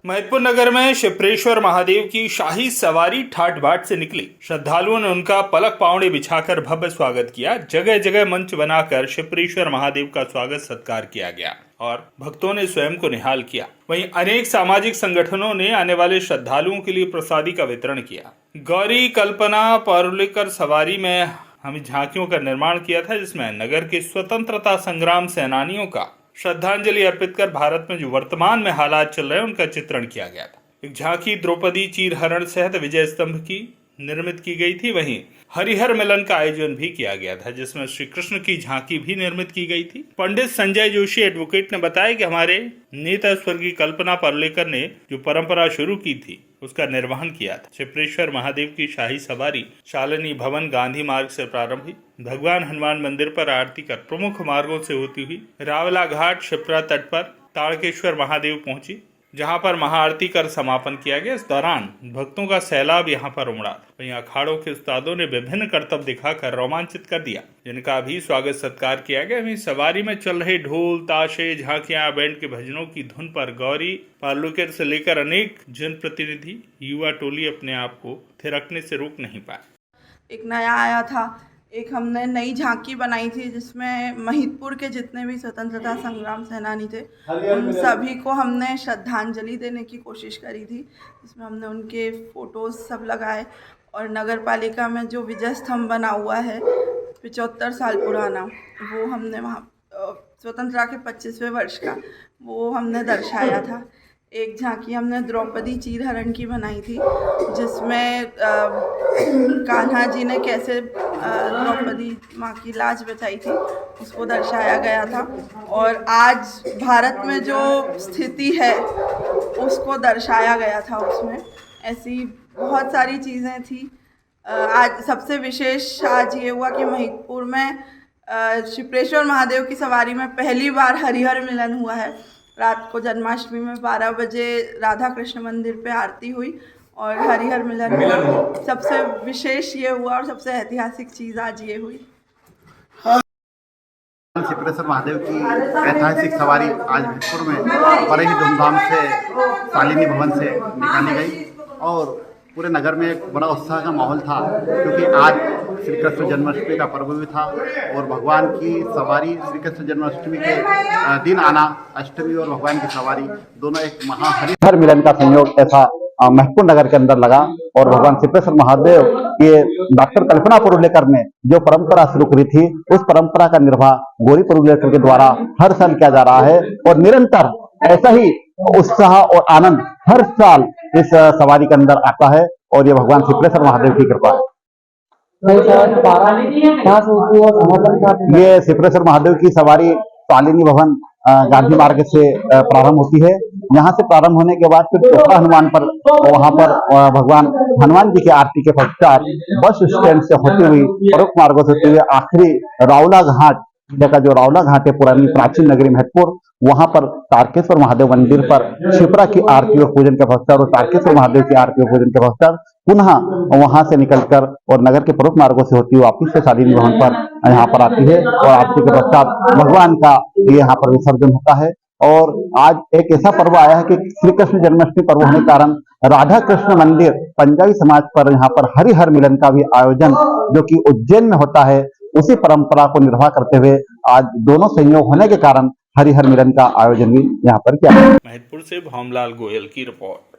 महिदपुर नगर में शिप्रेश्वर महादेव की शाही सवारी ठाट बाट से निकली। श्रद्धालुओं ने उनका पलक पावड़े बिछाकर भव्य स्वागत किया। जगह जगह मंच बनाकर शिप्रेश्वर महादेव का स्वागत सत्कार किया गया और भक्तों ने स्वयं को निहाल किया। वहीं अनेक सामाजिक संगठनों ने आने वाले श्रद्धालुओं के लिए प्रसादी का वितरण किया। गौरी कल्पना पारुलेकर सवारी में हम झांकियों का निर्माण किया था, जिसमें नगर के स्वतंत्रता संग्राम सेनानियों का श्रद्धांजलि अर्पित कर भारत में जो वर्तमान में हालात चल रहे हैं उनका चित्रण किया गया था। एक झांकी द्रौपदी चीरहरण सहित विजय स्तंभ की निर्मित की गई थी। वहीं हरिहर मिलन का आयोजन भी किया गया था, जिसमें श्री कृष्ण की झांकी भी निर्मित की गई थी। पंडित संजय जोशी एडवोकेट ने बताया कि हमारे नेता स्वर्गीय कल्पना पारुलेकर ने जो परंपरा शुरू की थी उसका निर्वहन किया था। शिप्रेश्वर महादेव की शाही सवारी शालिनी भवन गांधी मार्ग से प्रारंभ हुई। भगवान हनुमान मंदिर पर आरती कर प्रमुख मार्गों से होती हुई रावला घाट शिप्रा तट पर ताड़केश्वर महादेव पहुंची, जहां पर महाआरती कर समापन किया गया। इस दौरान भक्तों का सैलाब यहां पर उमड़ा। वहीं अखाड़ों के उस्तादों ने विभिन्न करतब दिखाकर रोमांचित कर दिया, जिनका भी स्वागत सत्कार किया गया। वहीं सवारी में चल रहे ढोल ताशे झांकियां बैंड के भजनों की धुन पर गौरी पारुलेकर से लेकर अनेक जनप्रतिनिधि युवा टोली अपने आप को थिरकने से रोक नहीं पाए। एक नया आया था, एक हमने नई झांकी बनाई थी जिसमें महिदपुर के जितने भी स्वतंत्रता संग्राम सेनानी थे उन सभी को हमने श्रद्धांजलि देने की कोशिश करी थी। इसमें हमने उनके फोटोज सब लगाए और नगर पालिका में जो विजय स्तंभ बना हुआ है 75 साल पुराना, वो हमने वहाँ स्वतंत्रता के 25वें वर्ष का वो हमने दर्शाया था। एक झांकी हमने द्रौपदी चीरहरण की बनाई थी, जिसमें कान्हा जी ने कैसे द्रौपदी माँ की लाज बचाई थी उसको दर्शाया गया था। और आज भारत में जो स्थिति है उसको दर्शाया गया था उसमें। ऐसी बहुत सारी चीज़ें थी। आज सबसे विशेष आज ये हुआ कि महिदपुर में शिप्रेश्वर महादेव की सवारी में पहली बार हरिहर मिलन हुआ है। रात को जन्माष्टमी में 12 बजे राधा कृष्ण मंदिर पे आरती हुई और हरिहर मिलन हुआ। सबसे विशेष ये हुआ और सबसे ऐतिहासिक चीज़ आज ये हुई। शिप्रेश्वर महादेव की ऐतिहासिक सवारी आज महिदपुर में बड़े ही धूमधाम से शालिनी भवन से निकाली गई और पूरे नगर में एक बड़ा उत्साह का माहौल था, क्योंकि आज श्री कृष्ण जन्माष्टमी का पर्व भी था और भगवान की सवारी श्री कृष्ण जन्माष्टमी के दिन आना, अष्टमी और भगवान की सवारी दोनों एक हरिहर मिलन का संयोग ऐसा महिदपुर नगर के अंदर लगा। और भगवान शिप्रेश्वर महादेव के डॉक्टर कल्पना पारुलेकर ने जो परंपरा शुरू करी थी उस परंपरा का निर्वाह गौरी पारुलेकर के द्वारा हर साल किया जा रहा है और निरंतर ऐसा ही उत्साह और आनंद हर साल इस सवारी के अंदर आता है और ये भगवान शिप्रेश्वर महादेव की कृपा है। ये शिप्रेश्वर महादेव की सवारी शालिनी भवन गांधी मार्ग से प्रारंभ होती है। यहाँ से प्रारंभ होने के बाद फिर पोखरा हनुमान पर वहां पर भगवान हनुमान जी की आरती के पश्चात बस स्टैंड से होती हुई प्रमुख मार्गों से होते हुए आखिरी रावला घाट का जो रावला घाट है पुरानी प्राचीन नगरी महिदपुर, वहां पर तारकेश्वर महादेव मंदिर पर शिप्रा की आरती और पूजन के पश्चात और तारकेश्वर महादेव की आरती और पूजन के पश्चात पुनः वहां से निकलकर और नगर के प्रमुख मार्गों से होती हुई वापिस से शालिनी भवन पर यहाँ पर आती है और आरती के पश्चात भगवान का ये यहाँ पर विसर्जन होता है। और आज एक ऐसा पर्व आया है कि श्री कृष्ण जन्माष्टमी पर्व होने के कारण राधा कृष्ण मंदिर पंजाबी समाज पर यहाँ पर हरिहर मिलन का भी आयोजन जो कि उज्जैन में होता है, उसी परंपरा को निर्वाह करते हुए आज दोनों संयोग होने के कारण हरिहर मिलन का आयोजन भी यहाँ पर किया। महिदपुर से भामलाल गोयल की रिपोर्ट।